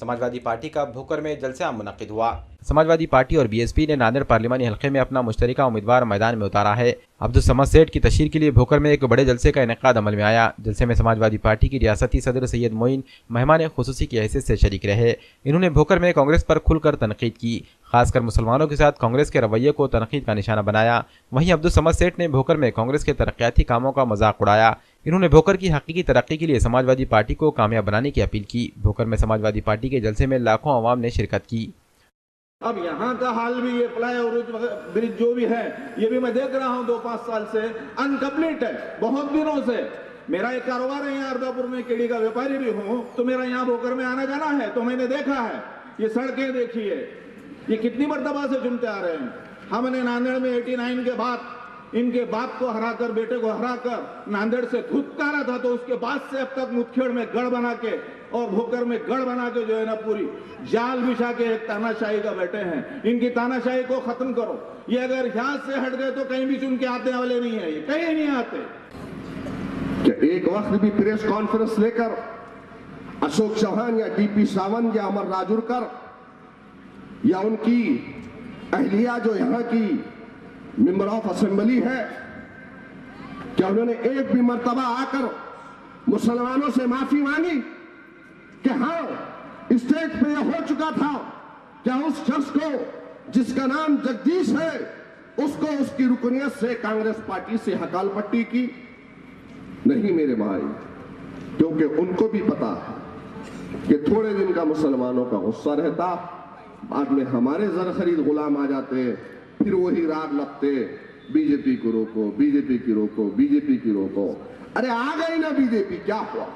Samajwadi party का भोकर में जलसा मुनक्किद हुआ। समाजवादी पार्टी और बीएसपी ने नांदेड़ पार्लिमानी हल्के में अपना मुश्तरका उम्मीदवार मैदान में उतारा है। अब्दुल समद सेठ की तशहीर के लिए भोकर में एक बड़े जलसे का इनेकाद अमल में आया। जलसे में समाजवादी पार्टी की रियासती सदर सैयद मोइन मेहमान खुसूसी की हैसियत से शरीक रहे। इन्होंने भोकर में कांग्रेस पर खुलकर तनकीद की, खासकर मुसलमानों के साथ कांग्रेस के रवैये को तनकीद का निशाना बनाया। वहीं अब्दुल समद सेठ ने भोकर में कांग्रेस के तरक्याती कामों का मजाक उड़ाया। इन्होंने भोकर की हकीकी तरक्की के लिए समाजवादी पार्टी को कामयाब बनाने की अपील की। भोकर में समाजवादी पार्टी के जलसे में लाखों अवाम ने शिरकत की। अब यहाँ का हाल भी, ये फ्लाईओवर ब्रिज जो भी है, ये भी मैं देख रहा हूँ 2-5 साल से अनकम्प्लीट है। बहुत दिनों से मेरा एक कारोबार है यहाँ अर्दापुर में, केड़ी का व्यापारी भी हूँ, तो मेरा यहाँ भोकर में आना जाना है, तो मैंने देखा है। ये सड़कें देखिए, ये कितनी मर्तबा से चुनते आ रहे हैं। हमने नांदेड़ में 89 के बाद इनके बाप को हराकर, बेटे को हराकर नांदेड़ से धुतकारा था, तो उसके बाद से अब तक मुदखेड़ में गढ़ बना के और भोकर में गढ़ बना के जो है ना पूरी जाल बिछा के एक तानाशाही का बैठे हैं। इनकी तानाशाही को खत्म करो। ये अगर यहां से हट गए तो कहीं भी चुन के आते वाले नहीं है, ये कहीं नहीं आते। कि एक वक्त भी प्रेस कॉन्फ्रेंस लेकर अशोक चौहान या डीपी सावंत या अमर राजूरकर या उनकी अहलिया जो यहाँ की मेंबर ऑफ असेंबली है, क्या उन्होंने एक भी मर्तबा आकर मुसलमानों से माफी मांगी कि हाँ स्टेज पे यह हो चुका था? क्या उस शख्स को जिसका नाम जगदीश है उसको उसकी रुकनियत से कांग्रेस पार्टी से हकालपट्टी की? नहीं मेरे भाई, क्योंकि उनको भी पता है कि थोड़े दिन का मुसलमानों का गुस्सा रहता, बाद में हमारे जर खरीद गुलाम आ जाते, फिर वही राग लगते, बीजेपी को रोको, बीजेपी की रोको, बीजेपी की रोको। अरे आ गई ना बीजेपी, क्या हुआ?